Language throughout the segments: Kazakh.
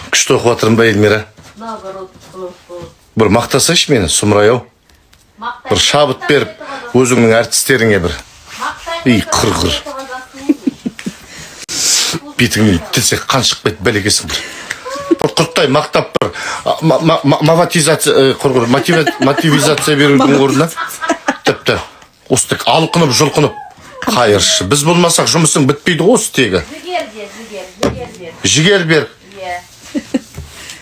Күшті оқып жатырмын ба, Эльмира? Наоборот. Бір мақтасайшы мені, сұмырай-ау. Бір шабыт беріп, өзіңнің әртістеріңе бір. Қыр-қыр. Бетіңнен тілсе қан шықпайды, бәлегесің бір. Құрттай мақтап бір мотивизация берудің орнына тіпті осытек алқынып жұлқынып қайыршы. Біз болмасақ жұмысың бітпейді ғой тегі. Жігер бер.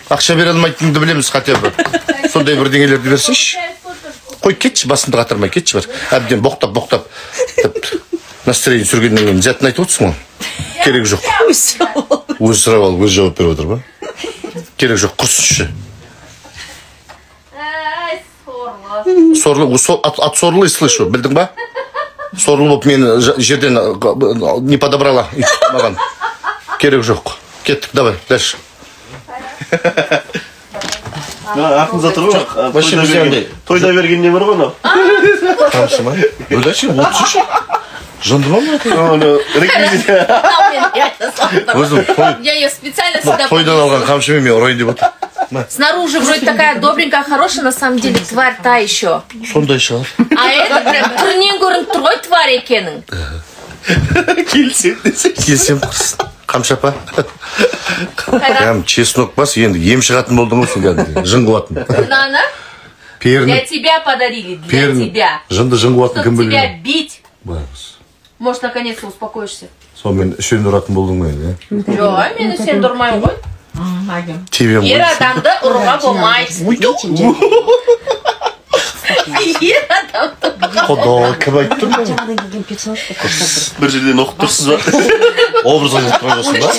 Ақша бере алмайтыныңды білеміз, қате бір. Сондай бірдеңелерді берсеш. Қой кетші, басымды қатырмай кетші бір. Әбден боқтап настроение сүргеннен кейін зәтін айтып отырсың ғой. Керек жоқ. Өз сұрап алып, өз жауап беріп отыр ба? Керек жоқ, құрсыншы. Сорлы, от сорлы слышу, білдің ба? Сорлы болып мені жерден не подобрала маған. Керек жоқ. Кеттік, давай, дальше. Ақымызда тұр ғой, тойда берген не бар ғой, анау? Қамшы ма? Өдәші, отсышы. Жынды ма ма? Реквизита. Я ее специально сюда... Тойдан алған қамшымен мен ұрайын деп отыр. Снаружи вроде такая добренькая, хорошая, на самом деле тварь та еще. Сондай шығар. А это прям түрінен көрініп тұр ғой тварь екенің. Келсем қамшы апа. Прям чеснок бас, енді ем шығатын болдың ғой сен кәдімгі. Жын қуатын. Нана? Для тебя подарили, для тебя. Жынды жын қуатын кім білген? Чтобы тебя бить. Может, наконец-то успокоишься. Сонымен үшеуін ұратын болдың ғой, не? Жоқ, мені сен тұрмайын ғой. Ер адамды ұруға болмайды. Ер адамды. Құда, кім айтты ма? Бір жерден оқып тұрсыз ба? Образға жетіп тұрсың ба?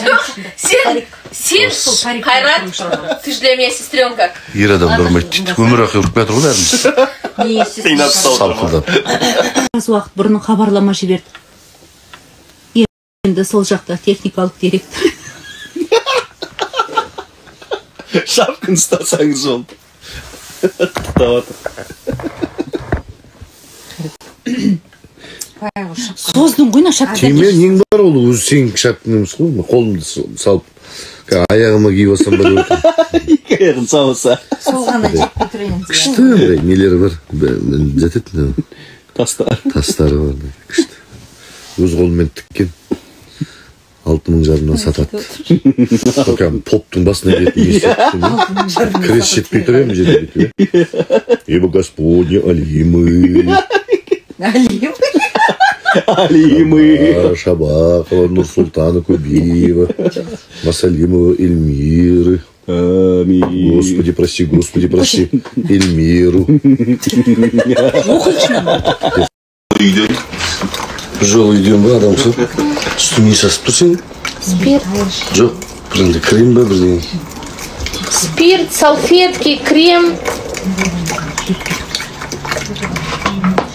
Сен Қайрат, ты ж для меня сестренка. Ер адам ұрмайды дейді. Өмір ақы ұрып бәтір ғой бәріміз. Салқылдап. Аз уақыт бұрын хабарлама жіберді. Енді сол жақта техникалық директор. Шапкын ұстасаңыз ол. Создың ғой, шапкын. Темен ең бар ол, өзі сен шапкын емес қой. Қолымды салып, аяғыма киіп алсам бар өтім. Екі аяғын салса. Солғаны жетпей тұрайын. Күшті, нелері бар. Жететін. Тастары бар. Күшті. Өз қолымен тіккен. 6000 жарымнан сатады. Поптың басына кетіп есеттім. Крес жетпей тұр ем жетпей. Ебі Господне, Алимы. Алимы. Шабақова, Нұрсултаны Көбеева, Масалимова, Эльмиры. Амин. Господи, прости, Эльмиру. Үйден. Жол үйден ба адамсың? Үстіңе сасып тұрсың? Спирт. Жоқ, бірінде крем ба бірден? Спирт, салфетки, крем.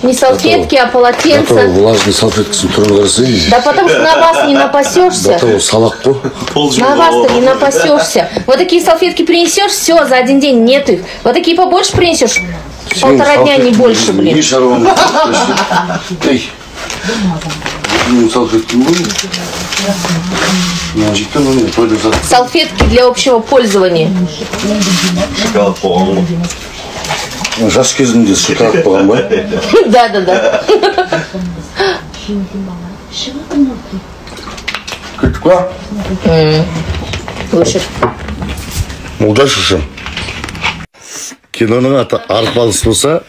Не салфетки, а полотенца. Зато влажный салфеткасын түрін қарасың. Да потому что на вас не напасешься. Зато салақ қой. На вас-то не напасешься. Вот такие салфетки принесешь, все, за один день нет их. Вот такие побольше принесешь, 1,5 дня, не больше, блин. Не шарован. Эй. Салфетки Салфетки для общего пользования. Шоколад болған. Жас кезінде шоколад болған ба? Да. Күттік па? Слушай. Молдашышым. Киноның аты арпалыс болса,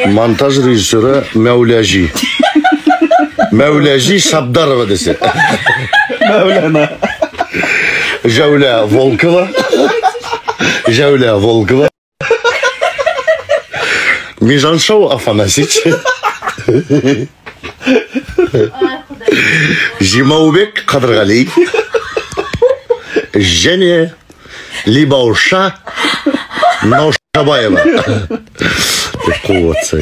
монтаж режиссері Мәуляжи. Мәуляжи Шабдарова десе. Мәуляна. Жәуля Волкова. Межаншау Афанасич. Жимаубек Қадырғали. Және Либауша Наушабаева. Қуатса,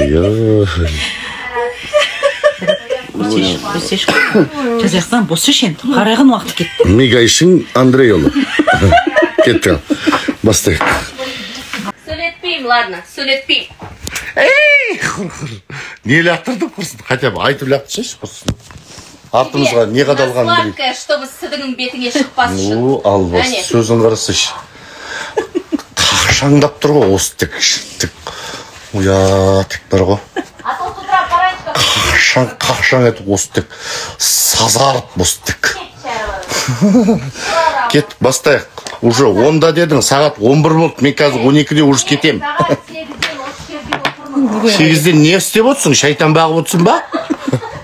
Жазақсан, босы шен, қарайған уақыт кетті. Мигайшын Андрейолы. Кетті. Бастайық. Сөйлетпеймін, ладно, сөйлетпеймін. Эй, құр. Не лақтырдың құрсын? Хотя бы айтып лақтыршайшы құрсын. артымызға не қадалғанын білейік. Сладкое, чтобы сыдығың бетіңе шықпас үшін. Ну, албас, сөзін қарасыш. Қашаңдап тұр ғой, осы тек. Уя, тек бар ғой. А то с утра пораньше... Қашаң етіп, осы тек. Сазарып, осы тек. Кет, бастайық. Уже 10-да дедің, сағат 11 болды. Мен қазір 12-де уже кетем. Сағат 8-ден 37-де отырмын. 8-ден не істеп отырсың? Шайтан бағып отырсың ба?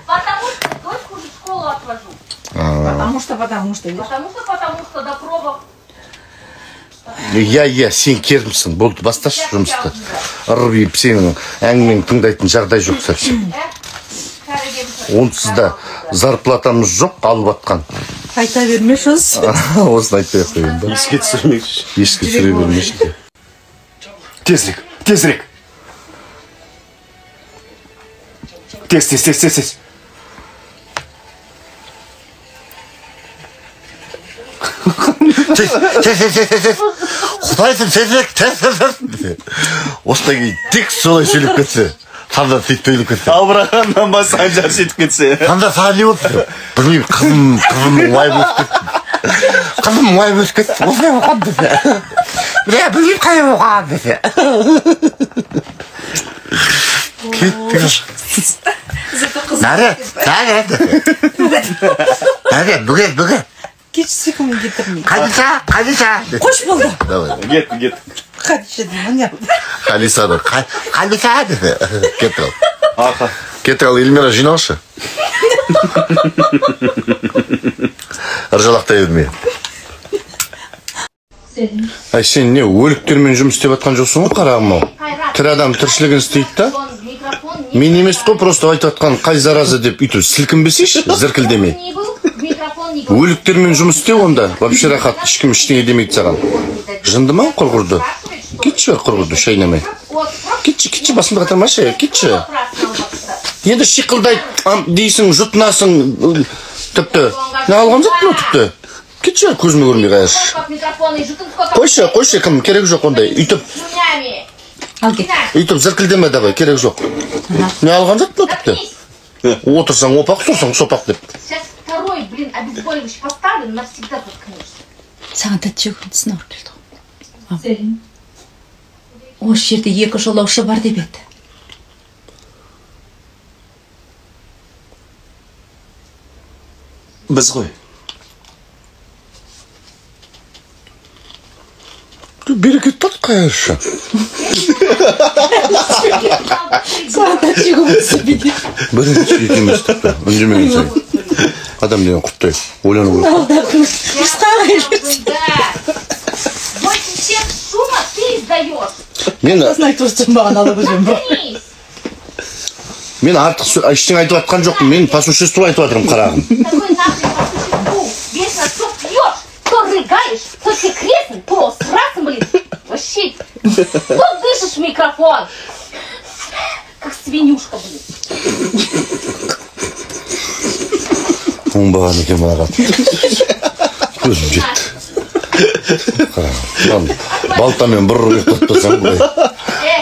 Потому что дочку в школу отвожу. Потому что. Потому что до пробок. Я, сен керімсің. Болды, басташы жұмысты. Ырбиып сенің әңгімені тыңдайтын жағдай жоқ совсем. Онсыз да зарплатамыз жоқ, алып атқан. Айта бермеш осы. Осыны айтпай қойын ба? Еске түсірмекші. Еске түсіре бермеші. Тезірек, тезірек. Тез. Құдайсың, тезірек. Осыдан кейін тек солай сөйлеп кетсе. Танда сөйтпейліп кетсе. Албырағаннан ба Санжар сөйтіп кетсе. Танда саған не болды? Білмеймін, қызым уайып өсіп кетті. Қызым уайып өсіп кетті. Осылай болған десе. Білмеймін қай болған десе. Кеттің. Нәре, бүге. Кешсекунд кетірмей. Қадиша. Қош болды. Давай. Кет. Қадиша деймін, не? Қалиса да. Қадиша десе. Кеттің ал. Аха. Кеттің ал, Эльмира жиналшы. Ыржалақтай едім. Ай, сен не, өліктермен жұмыс істеп атқан жоқсың ғой, қарағым ау? Тірі адам тіршілігін істейді да? Мен емес қой, просто айтып атқан қай заразы деп үйтіп сілкінбесейші, зіркілдемей. Өліктермен жұмыс істеу онда, вообще рахат, ешкім ештеңе демейді саған. Жынды ма құрғырды? Кетші құрғырды, шайнамай. Кетші, басымды қатырмашы, кетші. Енді шиқылдайды дейсің, жұтынасың, тіпті. Не алған жоқпын о, тіпті? Кетші, көзіме көрмей қайыршы. Қойшы, кім, керек жоқ ондай. Үйтіп зіркілдеме давай, керек жоқ. Не алған жоқпын о, тіпті? Отырсаң опақ, тұрсаң сопақ деп. Второй, обезболивающий поставлен, навсегда заткнешься. Саған тәтті жүгінтісін ауыр келді. Осы жерде 2 жолаушы бар деп еді. Біз ғой. Берекет тат қайыршы. Саған тәтті жүгінтісі бейді. Бірінші екеміз тіпті, үндемеген сайын. Адам деген құттай, ойлану керек. Больше всех шума ты издаешь. Мен артық ештеңе айтып атқан жоқпын, мен по существу айтып атырмын, қарағым. Такой нахрен по существу. Вечно то пьешь, то рыгаешь, то секретный, то сразу, блин. Вообще, то дышишь в микрофон. Как свинюшка, блин. Оңбаған екен маған. Көзім жетті. Қарағым, балтамен бір ұрық тұтпасам бұлай.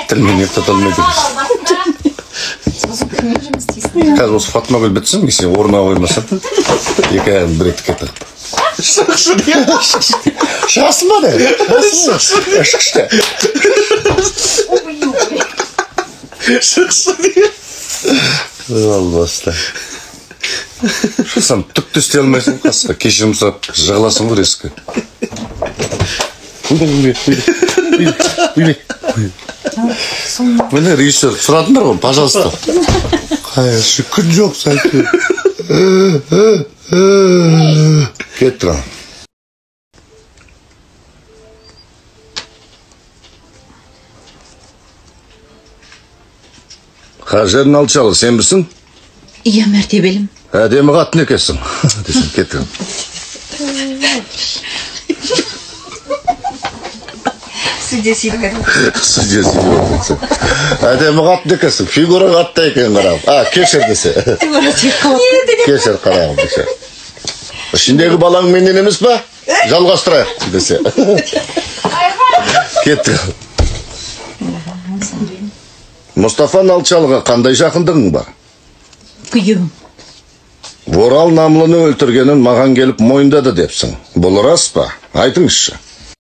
Тілмен ертат алмайды. Қазір осы Фатмагүл бітсін, сен орнына қоймасам, екі аяғын бір етіп кетіп. Шығасың ба да? Шықшы. Шықшы де. Албаста. Шықсам түкті істей алмайсың қасқа. Кешірім сұрап жығыласың ғой резкі. Үйде. Мені режиссер сұрадыңдар ғой, пожалуйста. Қайыршы, күн жоқ сәлті. Кеттір. Қажерін алчалы, сен білсің? Иә, мәртебелім. Әдемі қатын екесің. Десің, кеттір. Судья Сильвер. Әдемі қатын екесің, фигура қатты екен қарап. Кешір десе. Кешір қарағым десе. Ішіндегі балаң менен емес па? Жалғастырайық десе. Кеттір. Мұстафа Налчалыға қандай жақындығың бар? Күйеуім. Орал намлыны өлтіргенін маған келіп мойындады депсің. Бұл рас па? Айтыңызшы.